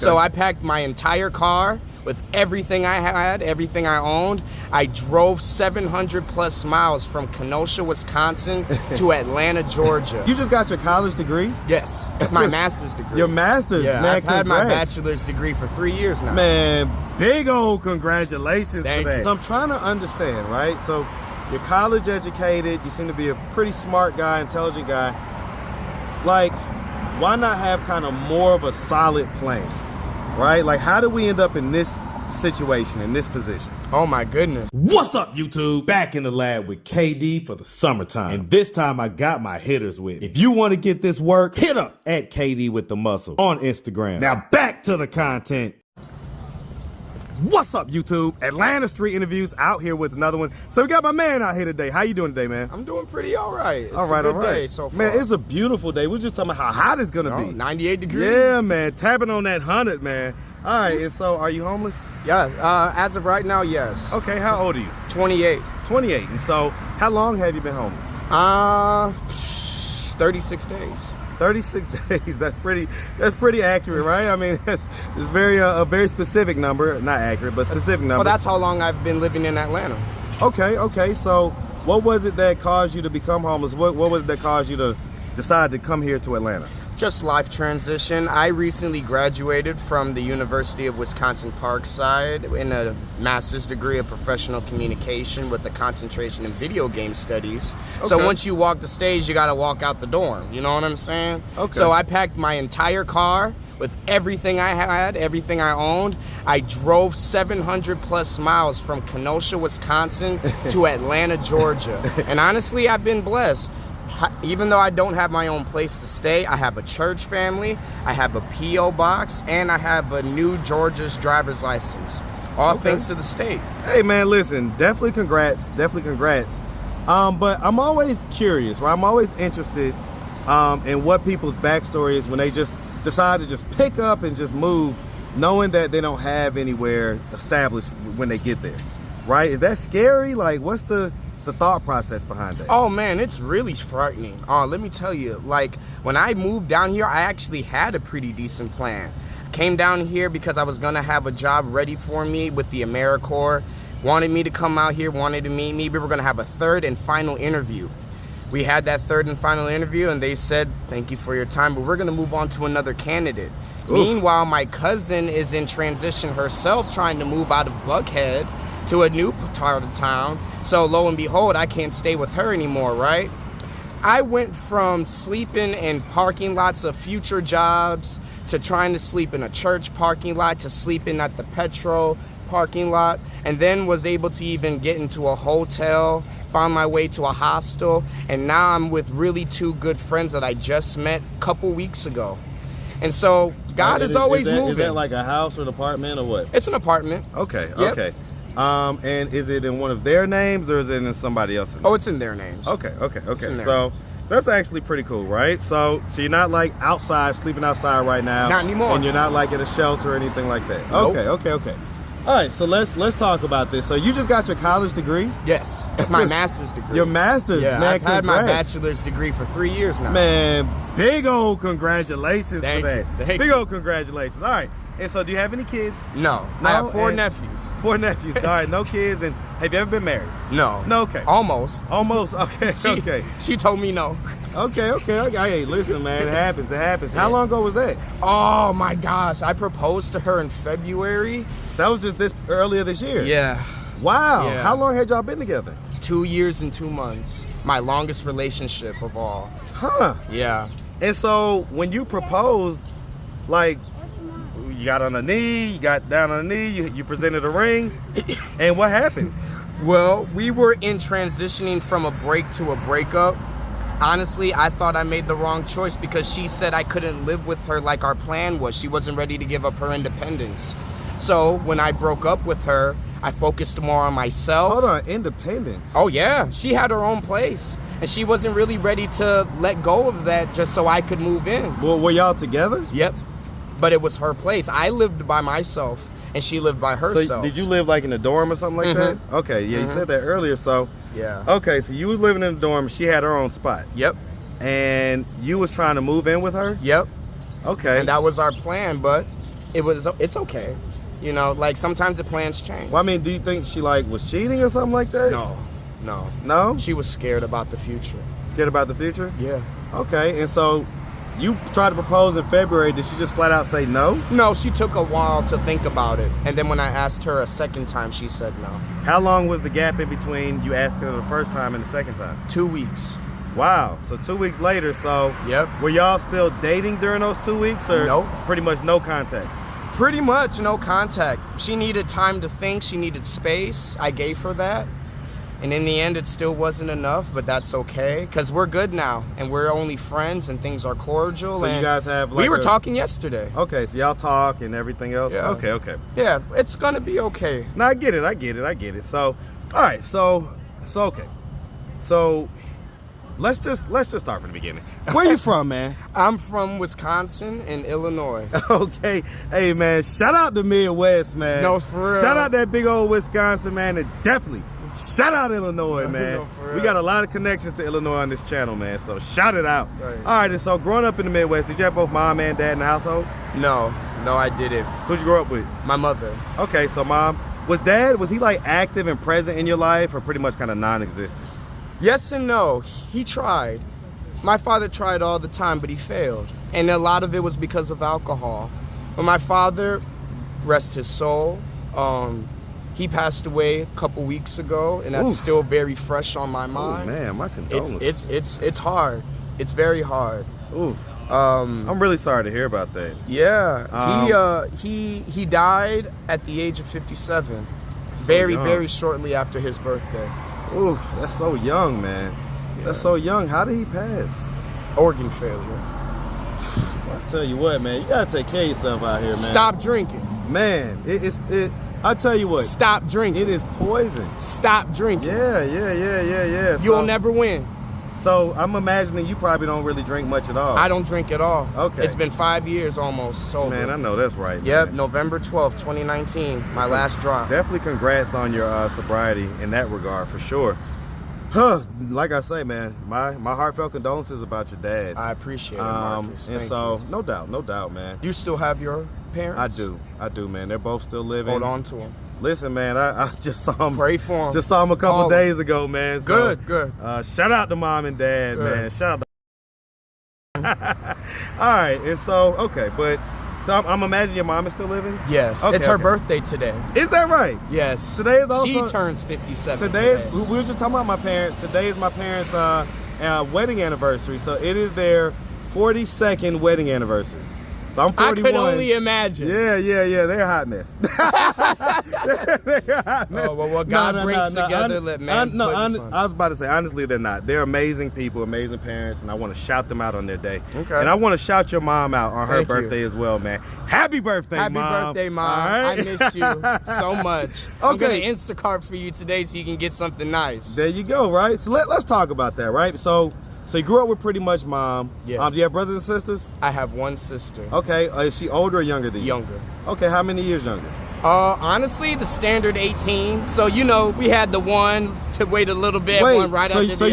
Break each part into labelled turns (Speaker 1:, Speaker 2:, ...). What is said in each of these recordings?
Speaker 1: So I packed my entire car with everything I had, everything I owned. I drove 700 plus miles from Kenosha, Wisconsin to Atlanta, Georgia.
Speaker 2: You just got your college degree?
Speaker 1: Yes, my master's degree.
Speaker 2: Your master's?
Speaker 1: Yeah,
Speaker 2: man,
Speaker 1: I've had my bachelor's degree for 3 years now.
Speaker 2: Man, big old congratulations
Speaker 1: Thank
Speaker 2: for that.
Speaker 1: you.
Speaker 2: So I'm trying to understand, right? So you're college educated, you seem to be a pretty smart guy, intelligent guy. Like, why not have kind of more of a solid plan, right? Like, how did we end up in this situation, in this position?
Speaker 1: Oh my goodness.
Speaker 2: What's up, YouTube? Back in the lab with KD for the summertime. And this time I got my hitters with. If you want to get this work, hit up at KD with the muscle on Instagram. Now back to the content. What's up, YouTube? Atlanta Street Interviews out here with another one. So we got my man out here today. How you doing today, man?
Speaker 1: I'm doing pretty all right. It's
Speaker 2: all right.
Speaker 1: a good day so far.
Speaker 2: Man, it's a beautiful day. We're just talking about how hot it's gonna be.
Speaker 1: 98 degrees.
Speaker 2: Yeah, man. Tapping on that 100, man. All right, and so are you homeless?
Speaker 1: Yeah, as of right now, yes.
Speaker 2: Okay, how old are you?
Speaker 1: 28.
Speaker 2: 28. And so how long have you been homeless?
Speaker 1: 36 days.
Speaker 2: 36 days. That's pretty accurate, right? I mean, it's very a very specific number, not accurate, but specific number.
Speaker 1: Well, that's how long I've been living in Atlanta.
Speaker 2: Okay. So what was it that caused you to become homeless? What was it that caused you to decide to come here to Atlanta?
Speaker 1: Just life transition. I recently graduated from the University of Wisconsin-Parkside in a master's degree of professional communication with a concentration in video game studies. Okay. So once you walk the stage, you gotta walk out the dorm. You know what I'm saying? Okay. So I packed my entire car with everything I had, everything I owned. I drove 700 plus miles from Kenosha, Wisconsin to Atlanta, Georgia. And honestly, I've been blessed. Even though I don't have my own place to stay, I have a church family, I have a P.O. box, and I have a new Georgia's driver's license. All thanks to the state.
Speaker 2: Hey man, listen, definitely congrats. But I'm always curious, right? I'm always interested in what people's backstory is when they just decide to just pick up and just move, knowing that they don't have anywhere established when they get there, right? Is that scary? Like, what's the thought process behind that?
Speaker 1: Oh man, it's really frightening. Let me tell you, like when I moved down here, I actually had a pretty decent plan. Came down here because I was gonna have a job ready for me with the AmeriCorps. Wanted me to come out here, wanted to meet me. We were gonna have a third and final interview. We had that third and final interview and they said, thank you for your time, but we're gonna move on to another candidate. Oof. Meanwhile, my cousin is in transition herself, trying to move out of Buckhead to a new part of town. So lo and behold, I can't stay with her anymore, right? I went from sleeping in parking lots of future jobs to trying to sleep in a church parking lot to sleeping at the petrol parking lot, and then was able to even get into a hotel, found my way to a hostel, and now I'm with really two good friends that I just met a couple weeks ago. And so God is always moving.
Speaker 2: Is that like a house or an apartment or what?
Speaker 1: It's an apartment.
Speaker 2: Okay,
Speaker 1: yep.
Speaker 2: Okay. And is it in one of their names or is it in somebody else's name?
Speaker 1: Oh, it's in their names.
Speaker 2: Okay. So that's actually pretty cool, right? So you're not like outside, sleeping outside right now.
Speaker 1: Not anymore.
Speaker 2: And you're not like at a shelter or anything like that.
Speaker 1: Nope.
Speaker 2: Okay. All right, so let's talk about this. So you just got your college degree?
Speaker 1: Yes, my master's degree.
Speaker 2: Your master's?
Speaker 1: Yeah,
Speaker 2: man,
Speaker 1: I've had my bachelor's degree for 3 years now.
Speaker 2: Man, big old congratulations
Speaker 1: Thank
Speaker 2: for
Speaker 1: you.
Speaker 2: that.
Speaker 1: Thank
Speaker 2: big
Speaker 1: you.
Speaker 2: old congratulations. All right. And so do you have any kids?
Speaker 1: No. I have 4 nephews.
Speaker 2: 4 nephews. All right, no kids. And have you ever been married?
Speaker 1: No.
Speaker 2: No, okay.
Speaker 1: Almost.
Speaker 2: Okay, okay.
Speaker 1: She told me no.
Speaker 2: Okay. Hey, listen, man, it happens. How long ago was that?
Speaker 1: Oh my gosh, I proposed to her in February.
Speaker 2: So that was just earlier this year?
Speaker 1: Yeah.
Speaker 2: Wow.
Speaker 1: Yeah.
Speaker 2: How long had y'all been together?
Speaker 1: 2 years and 2 months. My longest relationship of all.
Speaker 2: Huh.
Speaker 1: Yeah.
Speaker 2: And so when you proposed, like, you got on a knee, you got down on a knee, you presented a ring, and what happened?
Speaker 1: Well, we were in transitioning from a break to a breakup. Honestly, I thought I made the wrong choice because she said I couldn't live with her like our plan was. She wasn't ready to give up her independence. So when I broke up with her, I focused more on myself.
Speaker 2: Hold on, independence?
Speaker 1: Oh yeah, she had her own place. And she wasn't really ready to let go of that just so I could move in.
Speaker 2: Well, were y'all together?
Speaker 1: Yep. But it was her place. I lived by myself and she lived by herself.
Speaker 2: So did you live like in a dorm or something like that? Okay, yeah, you said that earlier, so.
Speaker 1: Yeah.
Speaker 2: Okay, so you was living in a dorm, she had her own spot.
Speaker 1: Yep.
Speaker 2: And you was trying to move in with her?
Speaker 1: Yep.
Speaker 2: Okay.
Speaker 1: And that was our plan, but it's okay. You know, like sometimes the plans change.
Speaker 2: Well, I mean, do you think she like was cheating or something like that?
Speaker 1: No. She was scared about the future.
Speaker 2: Scared about the future?
Speaker 1: Yeah.
Speaker 2: Okay, and so you tried to propose in February. Did she just flat out say no?
Speaker 1: No, she took a while to think about it. And then when I asked her a second time, she said no.
Speaker 2: How long was the gap in between you asking her the first time and the second time?
Speaker 1: 2 weeks.
Speaker 2: Wow, so 2 weeks later, so
Speaker 1: Yep.
Speaker 2: were y'all still dating during those 2 weeks, or
Speaker 1: Nope.
Speaker 2: pretty much no contact?
Speaker 1: Pretty much no contact. She needed time to think. She needed space. I gave her that. And in the end, it still wasn't enough, but that's okay. Because we're good now. And we're only friends and things are cordial.
Speaker 2: So
Speaker 1: and
Speaker 2: you guys have like
Speaker 1: we were talking yesterday.
Speaker 2: Okay, so y'all talk and everything else?
Speaker 1: Yeah.
Speaker 2: Okay.
Speaker 1: Yeah, it's going to be okay.
Speaker 2: No, I get it. So, all right, so okay. So, let's just start from the beginning. Where you from, man?
Speaker 1: I'm from Wisconsin and Illinois.
Speaker 2: Okay. Hey, man, shout out the Midwest, man.
Speaker 1: No, for real.
Speaker 2: Shout out that big old Wisconsin, man, and definitely shout out Illinois, man.
Speaker 1: No, for real.
Speaker 2: We got a lot of connections to Illinois on this channel, man, so shout it out.
Speaker 1: Right.
Speaker 2: All right, and so growing up in the Midwest, did you have both mom and dad in the household?
Speaker 1: No, I didn't.
Speaker 2: Who'd you grow up with?
Speaker 1: My mother.
Speaker 2: Okay, so mom. Was he like active and present in your life, or pretty much kind of non-existent?
Speaker 1: Yes and no. He tried. My father tried all the time, but he failed. And a lot of it was because of alcohol. But my father, rest his soul, he passed away a couple weeks ago, and that's
Speaker 2: Oof.
Speaker 1: still very fresh on my mind.
Speaker 2: Oh man, my condolences.
Speaker 1: It's hard. It's very hard.
Speaker 2: Ooh. I'm really sorry to hear about that.
Speaker 1: Yeah. He died at the age of 57.
Speaker 2: So
Speaker 1: very,
Speaker 2: young.
Speaker 1: very shortly after his birthday.
Speaker 2: Oof, that's so young, man.
Speaker 1: Yeah.
Speaker 2: That's so young. How did he pass?
Speaker 1: Organ failure.
Speaker 2: I tell you what, man, you gotta take care of yourself out here, man.
Speaker 1: Stop drinking.
Speaker 2: Man, I tell you what.
Speaker 1: Stop drinking.
Speaker 2: It is poison.
Speaker 1: Stop drinking.
Speaker 2: Yeah.
Speaker 1: You'll never win.
Speaker 2: So I'm imagining you probably don't really drink much at all.
Speaker 1: I don't drink at all.
Speaker 2: Okay.
Speaker 1: It's been 5 years almost sober.
Speaker 2: Man, I know that's right.
Speaker 1: Yep,
Speaker 2: man.
Speaker 1: November 12th, 2019, my last drop.
Speaker 2: Definitely congrats on your sobriety in that regard, for sure. Like I say, man, my heartfelt condolences about your dad.
Speaker 1: I appreciate it, Marcus.
Speaker 2: And
Speaker 1: Thank
Speaker 2: so,
Speaker 1: you.
Speaker 2: no doubt, man.
Speaker 1: You still have your parents?
Speaker 2: I do, man. They're both still living.
Speaker 1: Hold on to them.
Speaker 2: Listen, man, I just saw them.
Speaker 1: Pray for them.
Speaker 2: Just saw them a couple
Speaker 1: Call them.
Speaker 2: days ago, man. So,
Speaker 1: Good.
Speaker 2: Shout out to mom and dad,
Speaker 1: Good.
Speaker 2: man. Shout out. All right, and so so I'm imagining your mom is still living.
Speaker 1: Yes.
Speaker 2: Okay,
Speaker 1: it's her
Speaker 2: okay.
Speaker 1: birthday today.
Speaker 2: Is that right?
Speaker 1: Yes.
Speaker 2: Today is also.
Speaker 1: She turns 57
Speaker 2: Today
Speaker 1: today.
Speaker 2: we were just talking about my parents. Today is my parents' wedding anniversary, so it is their 42nd wedding anniversary. So I'm 41.
Speaker 1: I could only imagine.
Speaker 2: Yeah. They're a hot mess. They're a hot mess.
Speaker 1: Oh, well, what God brings together, let man put in sun.
Speaker 2: I was about to say, honestly, they're not. They're amazing people, amazing parents, and I want to shout them out on their day.
Speaker 1: Okay.
Speaker 2: And I want to shout your mom out on her
Speaker 1: Thank you.
Speaker 2: birthday as well, man. Happy birthday,
Speaker 1: Happy
Speaker 2: Mom.
Speaker 1: birthday, Mom.
Speaker 2: All right?
Speaker 1: I miss you so much. I'm
Speaker 2: Okay.
Speaker 1: going to Instacart for you today so you can get something nice.
Speaker 2: There you go, right? So let's talk about that, right? So you grew up with pretty much mom.
Speaker 1: Yeah.
Speaker 2: Do you have brothers and sisters?
Speaker 1: I have one sister.
Speaker 2: Okay. Is she older or younger than you?
Speaker 1: Younger.
Speaker 2: Okay. How many years younger?
Speaker 1: Honestly, the standard 18. So, we had the one to wait a little bit, one right after the other.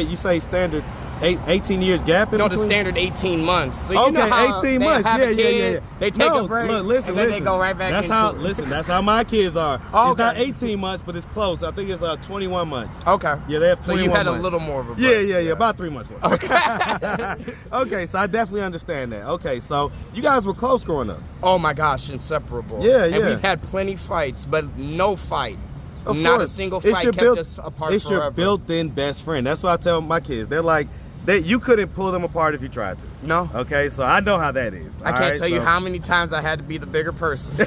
Speaker 2: You say standard 18 years gap in
Speaker 1: No,
Speaker 2: between?
Speaker 1: the standard 18 months. So
Speaker 2: Okay,
Speaker 1: you know how
Speaker 2: 18
Speaker 1: they
Speaker 2: months.
Speaker 1: have a
Speaker 2: Yeah.
Speaker 1: kid, They take a break,
Speaker 2: Look, listen,
Speaker 1: and then they go right back
Speaker 2: that's
Speaker 1: into
Speaker 2: how,
Speaker 1: it.
Speaker 2: Listen, that's how my kids are.
Speaker 1: Oh,
Speaker 2: It's not
Speaker 1: okay.
Speaker 2: 18 months, but it's close. I think it's 21 months.
Speaker 1: Okay.
Speaker 2: Yeah, they have 21
Speaker 1: So you had
Speaker 2: months.
Speaker 1: a little more of a break.
Speaker 2: Yeah, about 3 months more.
Speaker 1: Okay.
Speaker 2: Okay, so I definitely understand that. Okay, so you guys were close growing up.
Speaker 1: Oh my gosh, inseparable.
Speaker 2: Yeah.
Speaker 1: And we've had plenty fights, but no fight.
Speaker 2: Of
Speaker 1: Not
Speaker 2: course.
Speaker 1: a single
Speaker 2: It's
Speaker 1: fight
Speaker 2: your
Speaker 1: kept us apart
Speaker 2: It's
Speaker 1: forever.
Speaker 2: your built-in best friend. That's what I tell my kids. They're like, you couldn't pull them apart if you tried to.
Speaker 1: No.
Speaker 2: Okay, so I know how that is.
Speaker 1: I can't tell you how many times I had to be the bigger person.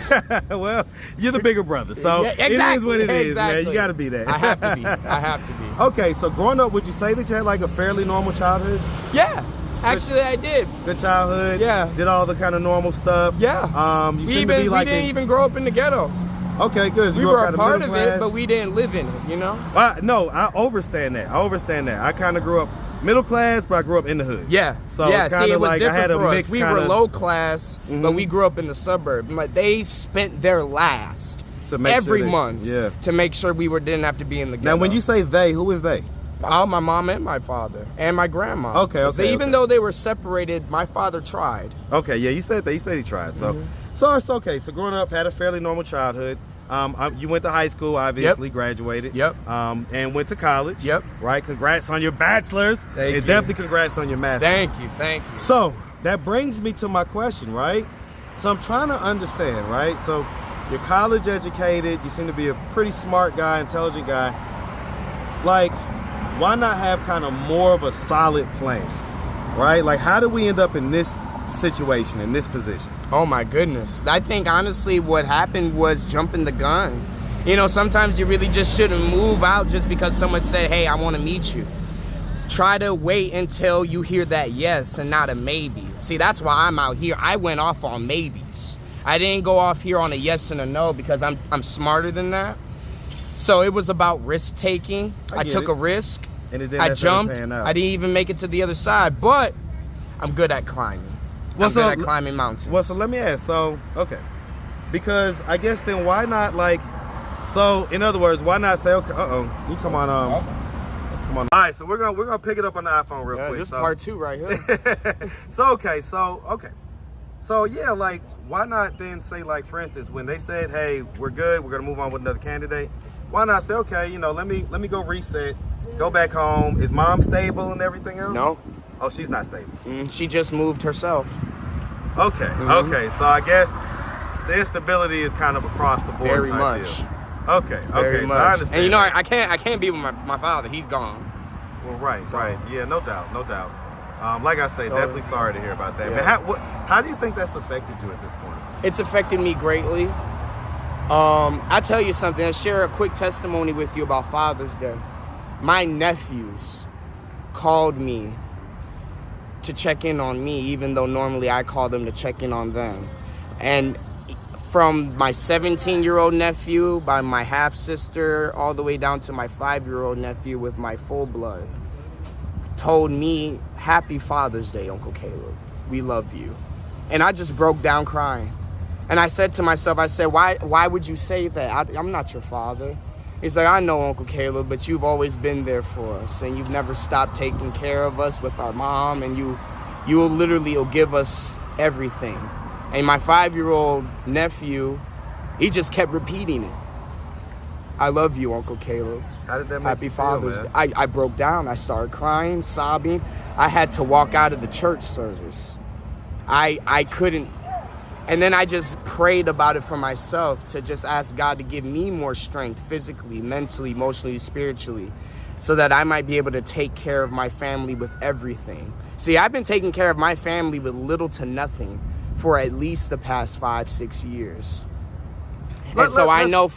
Speaker 2: Well, you're the bigger brother, so
Speaker 1: Yeah, exactly,
Speaker 2: it is what it is, man.
Speaker 1: exactly.
Speaker 2: You got to be that.
Speaker 1: I have to be.
Speaker 2: Okay, so growing up, would you say that you had like a fairly normal childhood?
Speaker 1: Yeah. Actually, I did.
Speaker 2: Good childhood?
Speaker 1: Yeah.
Speaker 2: Did all the kind of normal stuff?
Speaker 1: Yeah.
Speaker 2: You seem to be like
Speaker 1: we didn't even grow up in the ghetto.
Speaker 2: Okay, good.
Speaker 1: We were a part of it, but we didn't live in it,
Speaker 2: No, I understand that. I kind of grew up middle class, but I grew up in the hood.
Speaker 1: Yeah.
Speaker 2: So
Speaker 1: yeah,
Speaker 2: it's
Speaker 1: see, it was
Speaker 2: like
Speaker 1: different
Speaker 2: I had a
Speaker 1: for us.
Speaker 2: mixed
Speaker 1: We were
Speaker 2: kinda-
Speaker 1: low class, but we grew up in the suburb. But they spent their last
Speaker 2: To make sure
Speaker 1: every
Speaker 2: that-
Speaker 1: month
Speaker 2: yeah.
Speaker 1: to make sure we didn't have to be in the ghetto.
Speaker 2: Now, when you say they, who is they?
Speaker 1: My mom and my father and my grandma.
Speaker 2: Okay.
Speaker 1: Even though they were separated, my father tried.
Speaker 2: Okay, yeah, you said that. You said he tried. So, so it's okay. So growing up, had a fairly normal childhood. You went to high school, obviously, graduated.
Speaker 1: Yep.
Speaker 2: And went to college.
Speaker 1: Yep.
Speaker 2: Right. Congrats on your bachelor's.
Speaker 1: Thank you.
Speaker 2: Definitely congrats on your master's.
Speaker 1: Thank you.
Speaker 2: So that brings me to my question, right? So I'm trying to understand, right? So you're college educated. You seem to be a pretty smart guy, intelligent guy. Like, why not have kind of more of a solid plan, right? Like, how did we end up in this situation, in this position?
Speaker 1: Oh my goodness. I think honestly what happened was jumping the gun. You know, sometimes you really just shouldn't move out just because someone said, hey, I want to meet you. Try to wait until you hear that yes and not a maybe. See, that's why I'm out here. I went off on maybes. I didn't go off here on a yes and a no because I'm smarter than that. So it was about risk taking. I took a risk.
Speaker 2: And it didn't
Speaker 1: I jumped.
Speaker 2: pan out.
Speaker 1: I didn't even make it to the other side, but I'm good at climbing. I'm good at climbing mountains.
Speaker 2: Well, so let me ask. So, okay. Because I guess then why not like, so in other words, why not say, okay, you come on, come on. All right, so we're gonna pick it up on the iPhone real quick.
Speaker 1: This is part 2 right here.
Speaker 2: So yeah, like why not then say, like, for instance, when they said, hey, we're good, we're gonna move on with another candidate, why not say, okay, you know, let me go reset, go back home. Is mom stable and everything else?
Speaker 1: No.
Speaker 2: Oh, she's not stable.
Speaker 1: She just moved herself.
Speaker 2: Okay, okay. So I guess the instability is kind of across the board.
Speaker 1: Very
Speaker 2: type
Speaker 1: much.
Speaker 2: Deal. Okay,
Speaker 1: Very
Speaker 2: okay.
Speaker 1: much.
Speaker 2: So I understand.
Speaker 1: And you know, I can't be with my father. He's gone.
Speaker 2: Well, right. Yeah, no doubt. Like I say, definitely sorry to hear about that.
Speaker 1: Yeah.
Speaker 2: But how do you think that's affected you at this point?
Speaker 1: It's affected me greatly. I'll tell you something. I'll share a quick testimony with you about Father's Day. My nephews called me to check in on me, even though normally I call them to check in on them. And from my 17-year-old nephew, by my half-sister, all the way down to my 5-year-old nephew with my full blood, told me, happy Father's Day, Uncle Caleb. We love you. And I just broke down crying. And I said to myself, I said, why would you say that? I'm not your father. He's like, I know, Uncle Caleb, but you've always been there for us, and you've never stopped taking care of us with our mom, and you will literally give us everything. And my 5-year-old nephew, he just kept repeating it. I love you, Uncle Caleb.
Speaker 2: How did that make
Speaker 1: Happy
Speaker 2: you feel,
Speaker 1: Father's
Speaker 2: man?
Speaker 1: Day. I broke down. I started crying, sobbing. I had to walk out of the church service. I couldn't. And then I just prayed about it for myself, to just ask God to give me more strength physically, mentally, emotionally, spiritually, so that I might be able to take care of my family with everything. See, I've been taking care of my family with little to nothing for at least the past 5-6 years. And so I know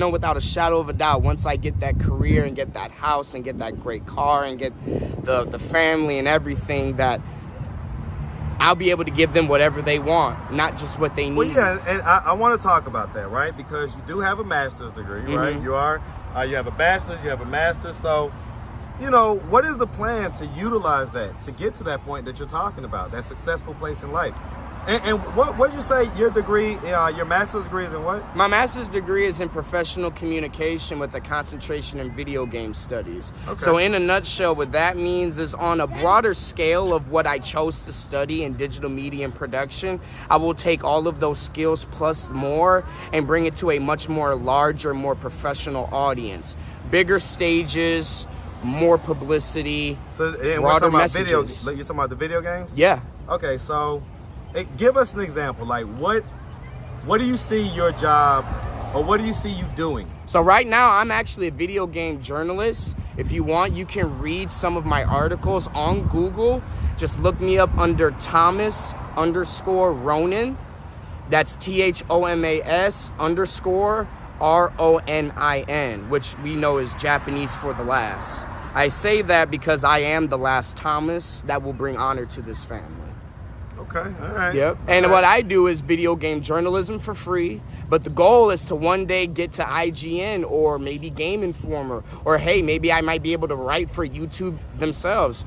Speaker 1: without a shadow of a doubt, once I get that career and get that house and get that great car and get the family and everything, that I'll be able to give them whatever they want, not just what they need.
Speaker 2: Well, yeah, and I want to talk about that, right? Because you do have a master's degree, right? You have a bachelor's, you have a master's. So, you know, what is the plan to utilize that, to get to that point that you're talking about, that successful place in life? And what did you say your degree, your master's degree is in what?
Speaker 1: My master's degree is in professional communication with a concentration in video game studies. Okay. So in a nutshell, what that means is, on a broader scale of what I chose to study in digital media and production, I will take all of those skills plus more and bring it to a much more larger, more professional audience. Bigger stages, more publicity, broader messages.
Speaker 2: You're talking about the video games?
Speaker 1: Yeah.
Speaker 2: Okay, so give us an example. Like, what do you see your job, or what do you see you doing?
Speaker 1: So right now, I'm actually a video game journalist. If you want, you can read some of my articles on Google. Just look me up under Thomas_Ronin. That's THOMAS_RONIN, which we know is Japanese for the last. I say that because I am the last Thomas that will bring honor to this family.
Speaker 2: Okay, all right.
Speaker 1: Yep. And what I do is video game journalism for free, but the goal is to one day get to IGN or maybe Game Informer, or hey, maybe I might be able to write for YouTube themselves.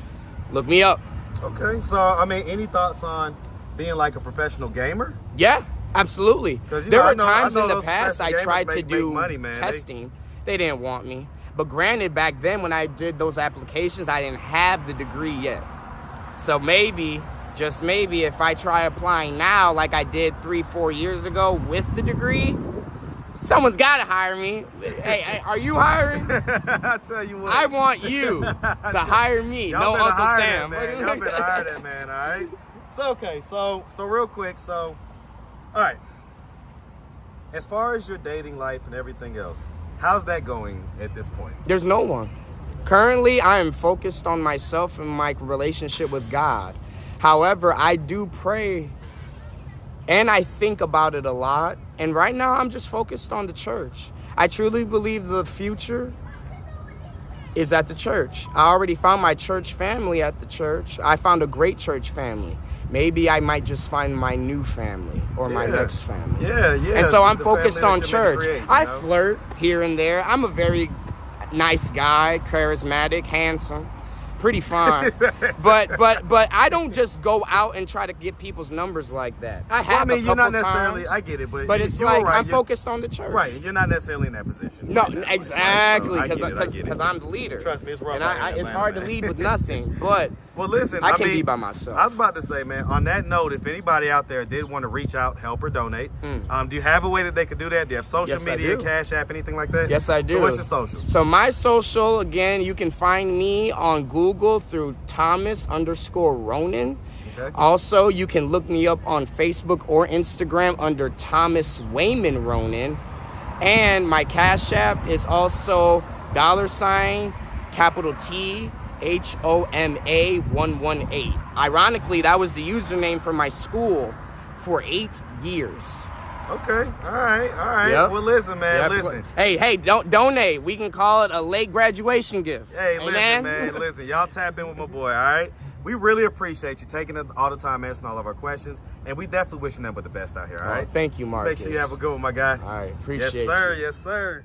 Speaker 1: Look me up.
Speaker 2: Okay, so I mean, any thoughts on being like a professional gamer?
Speaker 1: Yeah, absolutely. There were times in the past I tried to do
Speaker 2: money, man.
Speaker 1: testing. They didn't want me. But granted, back then when I did those applications, I didn't have the degree yet. So maybe, just maybe, if I try applying now like I did 3-4 years ago with the degree, someone's got to hire me. Hey, are you hiring?
Speaker 2: I tell you what.
Speaker 1: I want you to hire me.
Speaker 2: Y'all
Speaker 1: No
Speaker 2: better
Speaker 1: Uncle
Speaker 2: hire
Speaker 1: Sam.
Speaker 2: That, man. Y'all better hire that man, all right? So, okay, so real quick, all right. As far as your dating life and everything else, how's that going at this point?
Speaker 1: There's no one. Currently, I am focused on myself and my relationship with God. However, I do pray and I think about it a lot. And right now, I'm just focused on the church. I truly believe the future is at the church. I already found my church family at the church. I found a great church family. Maybe I might just find my new family or my next family.
Speaker 2: Yeah.
Speaker 1: And so I'm focused on church.
Speaker 2: Create,
Speaker 1: I flirt here and there. I'm a very nice guy, charismatic, handsome, pretty fun. but I don't just go out and try to get people's numbers like that. I have a couple
Speaker 2: you're not necessarily.
Speaker 1: times,
Speaker 2: I get it,
Speaker 1: but it's like I'm focused on the church.
Speaker 2: Right, you're not necessarily in that position.
Speaker 1: No,
Speaker 2: right now,
Speaker 1: exactly,
Speaker 2: right? So
Speaker 1: because I'm the leader.
Speaker 2: Trust me, it's rough.
Speaker 1: And it's hard to lead with nothing. But
Speaker 2: well, listen,
Speaker 1: I can be by myself.
Speaker 2: I was about to say, man. On that note, if anybody out there did want to reach out, help or donate, do you have a way that they could do that? Do you have social media, Cash App, anything like that?
Speaker 1: Yes, I do.
Speaker 2: So what's your socials?
Speaker 1: So my social, again, you can find me on Google through Thomas_Ronan.
Speaker 2: Okay.
Speaker 1: Also, you can look me up on Facebook or Instagram under Thomas Wayman Ronan. And my Cash App is also $THOMA118. Ironically, that was the username for my school for 8 years.
Speaker 2: Okay. All right.
Speaker 1: Yep.
Speaker 2: Well, listen, man. Listen.
Speaker 1: Hey, don't donate. We can call it a late graduation gift.
Speaker 2: Hey,
Speaker 1: Amen?
Speaker 2: listen, man. Listen, y'all tap in with my boy, all right? We really appreciate you taking all the time answering all of our questions, and we definitely wishing them but the best out here, all right?
Speaker 1: Thank you, Marcus.
Speaker 2: Make sure you have a good one, my guy.
Speaker 1: All right, appreciate
Speaker 2: Yes, sir.
Speaker 1: you.
Speaker 2: Yes, sir.